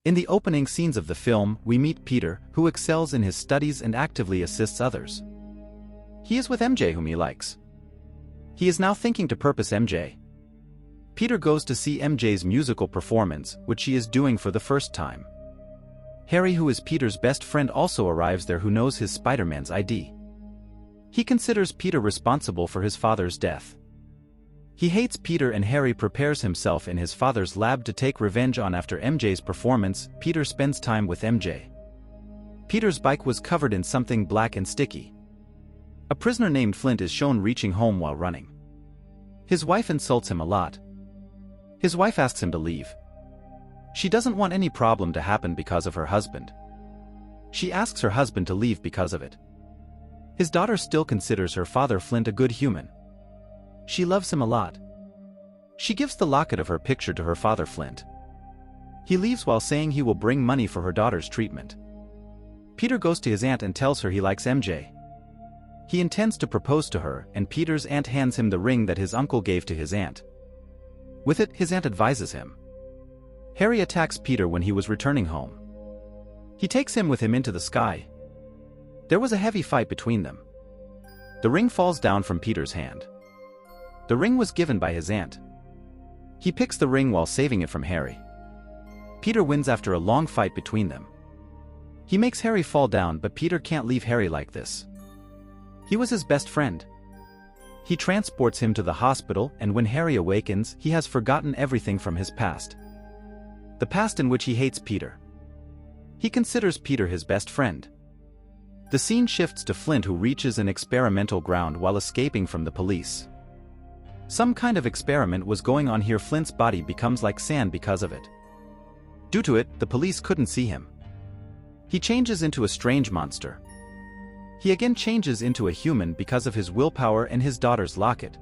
In the opening scenes of the film, we meet Peter, who excels in his studies and actively assists others. He is with MJ, whom he likes. He is now thinking to purpose MJ. Peter goes to see MJ's musical performance, which she is doing for the first time. Harry, who is Peter's best friend, also arrives there, who knows his Spider-Man's ID. He considers Peter responsible for his father's death. He hates Peter, and Harry prepares himself in his father's lab to take revenge on after MJ's performance. Peter spends time with MJ. Peter's bike was covered in something black and sticky. A prisoner named Flint is shown reaching home while running. His wife insults him a lot. His wife asks him to leave. She doesn't want any problem to happen because of her husband. She asks her husband to leave because of it. His daughter still considers her father Flint a good human. She loves him a lot. She gives the locket of her picture to her father Flint. He leaves while saying he will bring money for her daughter's treatment. Peter goes to his aunt and tells her he likes MJ. He intends to propose to her, and Peter's aunt hands him the ring that his uncle gave to his aunt. With it, his aunt advises him. Harry attacks Peter when he was returning home. He takes him with him into the sky. There was a heavy fight between them. The ring falls down from Peter's hand. The ring was given by his aunt. He picks the ring while saving it from Harry. Peter wins after a long fight between them. He makes Harry fall down, but Peter can't leave Harry like this. He was his best friend. He transports him to the hospital, and when Harry awakens, he has forgotten everything from his past. The past in which he hates Peter. He considers Peter his best friend. The scene shifts to Flint, who reaches an experimental ground while escaping from the police. Some kind of experiment was going on here. Flint's body becomes like sand because of it. Due to it, the police couldn't see him. He changes into a strange monster. He again changes into a human because of his willpower and his daughter's locket.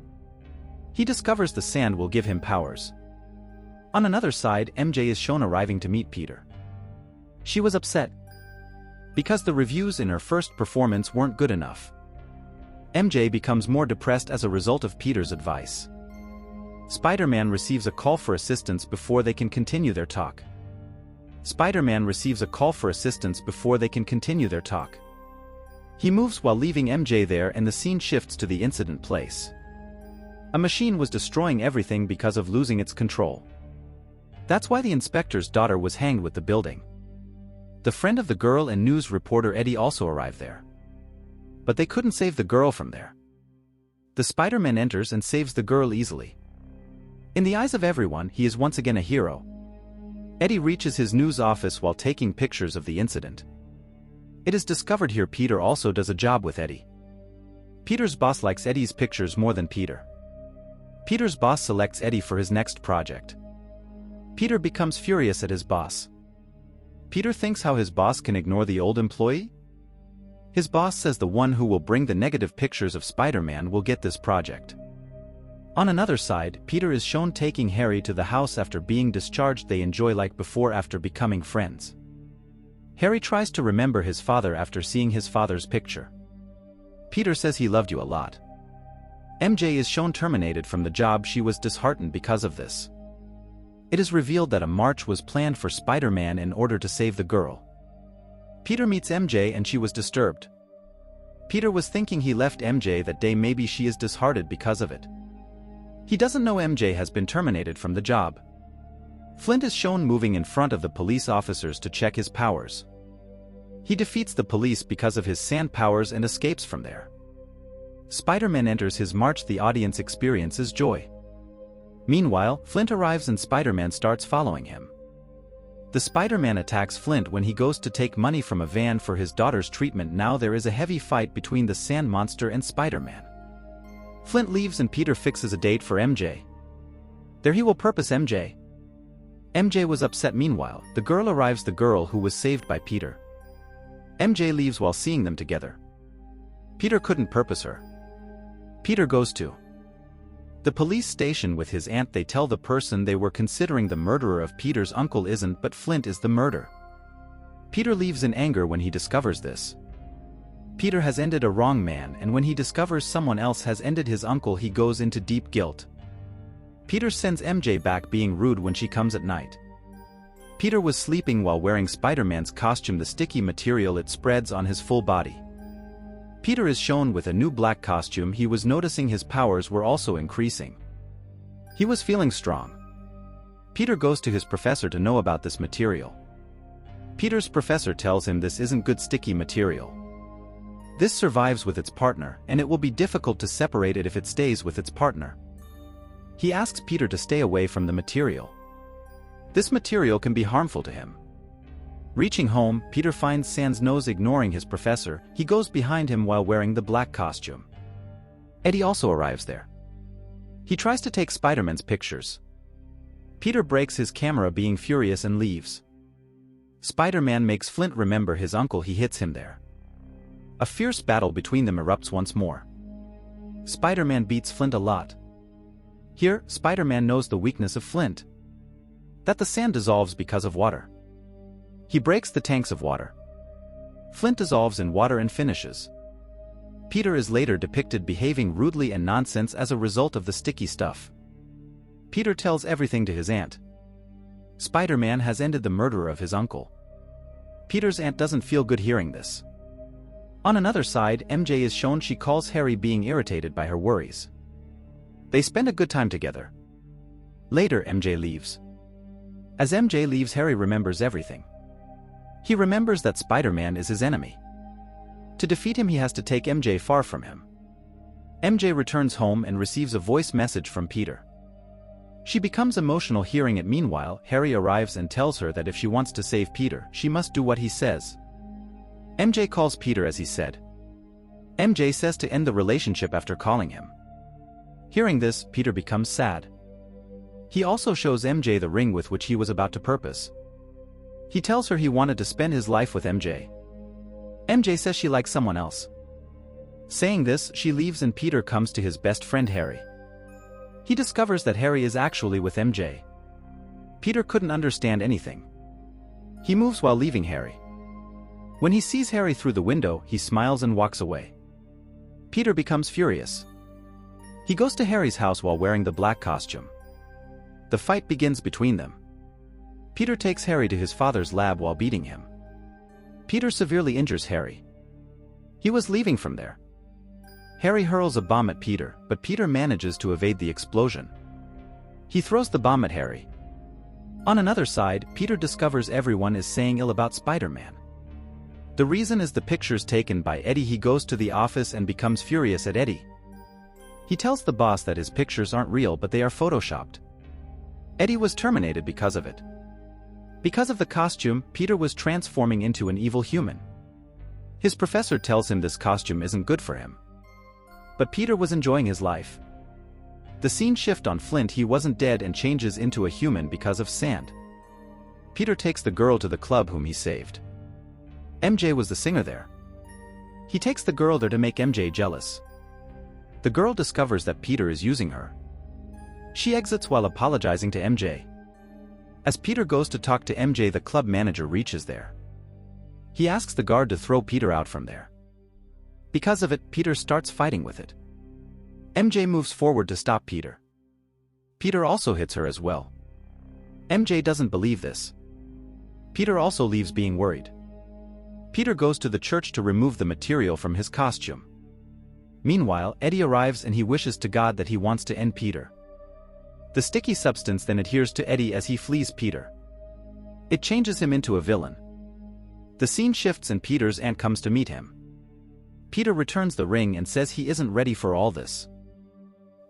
He discovers the sand will give him powers. On another side, MJ is shown arriving to meet Peter. She was upset because the reviews in her first performance weren't good enough. MJ becomes more depressed as a result of Peter's advice. Spider-Man receives a call for assistance before they can continue their talk. Spider-Man receives a call for assistance before they can continue their talk. He moves while leaving MJ there, and the scene shifts to the incident place. A machine was destroying everything because of losing its control. That's why the inspector's daughter was hanged with the building. The friend of the girl and news reporter Eddie also arrived there. But they couldn't save the girl from there. The Spider-Man enters and saves the girl easily. In the eyes of everyone, he is once again a hero. Eddie reaches his news office while taking pictures of the incident. It is discovered here Peter also does a job with Eddie. Peter's boss likes Eddie's pictures more than Peter. Peter's boss selects Eddie for his next project. Peter becomes furious at his boss. Peter thinks how his boss can ignore the old employee? His boss says the one who will bring the negative pictures of Spider-Man will get this project. On another side, Peter is shown taking Harry to the house after being discharged. They enjoy like before after becoming friends. Harry tries to remember his father after seeing his father's picture. Peter says he loved you a lot. MJ is shown terminated from the job. She was disheartened because of this. It is revealed that a march was planned for Spider-Man in order to save the girl. Peter meets MJ and she was disturbed. Peter was thinking he left MJ that day, maybe she is disheartened because of it. He doesn't know MJ has been terminated from the job. Flint is shown moving in front of the police officers to check his powers. He defeats the police because of his sand powers and escapes from there. Spider-Man enters his march. The audience experiences joy. Meanwhile, Flint arrives and Spider-Man starts following him. The Spider-Man attacks Flint when he goes to take money from a van for his daughter's treatment. Now there is a heavy fight between the sand monster and Spider-Man. Flint leaves and Peter fixes a date for MJ. There he will purpose MJ. MJ was upset. Meanwhile, the girl arrives, the girl who was saved by Peter. MJ leaves while seeing them together. Peter couldn't purpose her. Peter goes to the police station with his aunt. They tell the person they were considering the murderer of Peter's uncle isn't, but Flint is the murderer. Peter leaves in anger when he discovers this. Peter has ended a wrong man, and when he discovers someone else has ended his uncle, he goes into deep guilt. Peter sends MJ back being rude when she comes at night. Peter was sleeping while wearing Spider-Man's costume. The sticky material it spreads on his full body. Peter is shown with a new black costume. He was noticing his powers were also increasing. He was feeling strong. Peter goes to his professor to know about this material. Peter's professor tells him this isn't good sticky material. This survives with its partner, and it will be difficult to separate it if it stays with its partner. He asks Peter to stay away from the material. This material can be harmful to him. Reaching home, Peter finds Sans nose ignoring his professor. He goes behind him while wearing the black costume. Eddie also arrives there. He tries to take Spider-Man's pictures. Peter breaks his camera, being furious, and leaves. Spider-Man makes Flint remember his uncle. He hits him there. A fierce battle between them erupts once more. Spider-Man beats Flint a lot. Here, Spider-Man knows the weakness of Flint. That the sand dissolves because of water. He breaks the tanks of water. Flint dissolves in water and finishes. Peter is later depicted behaving rudely and nonsense as a result of the sticky stuff. Peter tells everything to his aunt. Spider-Man has ended the murderer of his uncle. Peter's aunt doesn't feel good hearing this. On another side, MJ is shown. She calls Harry, being irritated by her worries. They spend a good time together. Later, MJ leaves. As MJ leaves, Harry remembers everything. He remembers that Spider-Man is his enemy. To defeat him, he has to take MJ far from him. MJ returns home and receives a voice message from Peter. She becomes emotional hearing it. Meanwhile, Harry arrives and tells her that if she wants to save Peter, she must do what he says. MJ calls Peter as he said. MJ says to end the relationship after calling him. Hearing this, Peter becomes sad. He also shows MJ the ring with which he was about to propose. He tells her he wanted to spend his life with MJ. MJ says she likes someone else. Saying this, she leaves and Peter comes to his best friend Harry. He discovers that Harry is actually with MJ. Peter couldn't understand anything. He moves while leaving Harry. When he sees Harry through the window, he smiles and walks away. Peter becomes furious. He goes to Harry's house while wearing the black costume. The fight begins between them. Peter takes Harry to his father's lab while beating him. Peter severely injures Harry. He was leaving from there. Harry hurls a bomb at Peter, but Peter manages to evade the explosion. He throws the bomb at Harry. On another side, Peter discovers everyone is saying ill about Spider-Man. The reason is the pictures taken by Eddie. He goes to the office and becomes furious at Eddie. He tells the boss that his pictures aren't real but they are photoshopped. Eddie was terminated because of it. Because of the costume, Peter was transforming into an evil human. His professor tells him this costume isn't good for him. But Peter was enjoying his life. The scene shifts on Flint. He wasn't dead and changes into a human because of sand. Peter takes the girl to the club whom he saved. MJ was the singer there. He takes the girl there to make MJ jealous. The girl discovers that Peter is using her. She exits while apologizing to MJ. As Peter goes to talk to MJ, the club manager reaches there. He asks the guard to throw Peter out from there. Because of it, Peter starts fighting with it. MJ moves forward to stop Peter. Peter also hits her as well. MJ doesn't believe this. Peter also leaves being worried. Peter goes to the church to remove the material from his costume. Meanwhile, Eddie arrives and he wishes to God that he wants to end Peter. The sticky substance then adheres to Eddie as he flees Peter. It changes him into a villain. The scene shifts and Peter's aunt comes to meet him. Peter returns the ring and says he isn't ready for all this.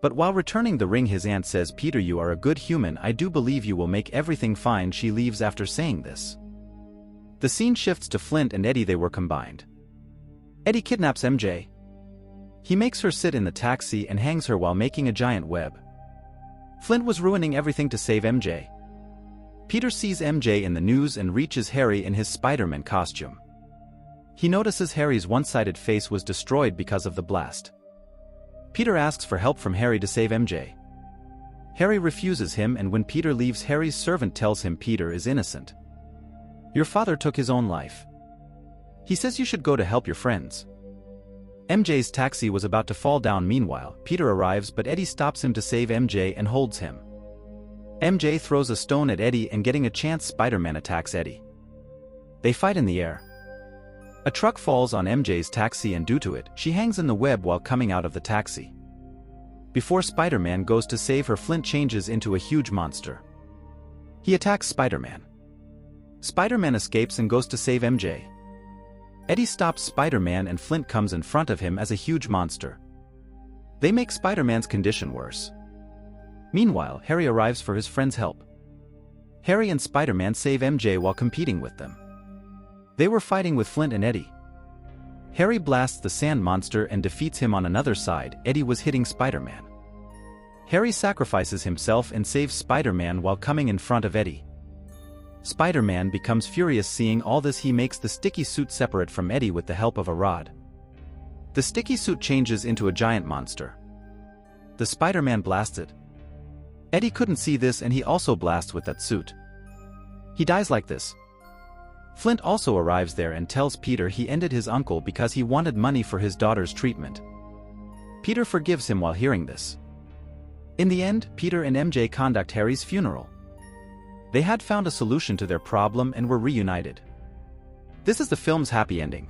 But while returning the ring, his aunt says, "Peter, you are a good human. I do believe you will make everything fine." She leaves after saying this. The scene shifts to Flint and Eddie. They were combined. Eddie kidnaps MJ. He makes her sit in the taxi and hangs her while making a giant web. Flint was ruining everything to save MJ. Peter sees MJ in the news and reaches Harry in his Spider-Man costume. He notices Harry's one-sided face was destroyed because of the blast. Peter asks for help from Harry to save MJ. Harry refuses him, and when Peter leaves, Harry's servant tells him Peter is innocent. "Your father took his own life. He says you should go to help your friends." MJ's taxi was about to fall down. Meanwhile, Peter arrives, but Eddie stops him to save MJ and holds him. MJ throws a stone at Eddie and getting a chance Spider-Man attacks Eddie. They fight in the air. A truck falls on MJ's taxi and due to it, she hangs in the web while coming out of the taxi. Before Spider-Man goes to save her, Flint changes into a huge monster. He attacks Spider-Man. Spider-Man escapes and goes to save MJ. Eddie stops Spider-Man and Flint comes in front of him as a huge monster. They make Spider-Man's condition worse. Meanwhile, Harry arrives for his friend's help. Harry and Spider-Man save MJ while competing with them. They were fighting with Flint and Eddie. Harry blasts the sand monster and defeats him on another side. Eddie was hitting Spider-Man. Harry sacrifices himself and saves Spider-Man while coming in front of Eddie. Spider-Man becomes furious seeing all this. He makes the sticky suit separate from Eddie with the help of a rod. The sticky suit changes into a giant monster. The Spider-Man blasts it. Eddie couldn't see this and he also blasts with that suit. He dies like this. Flint also arrives there and tells Peter he ended his uncle because he wanted money for his daughter's treatment. Peter forgives him while hearing this. In the end, Peter and MJ conduct Harry's funeral. They had found a solution to their problem and were reunited. This is the film's happy ending.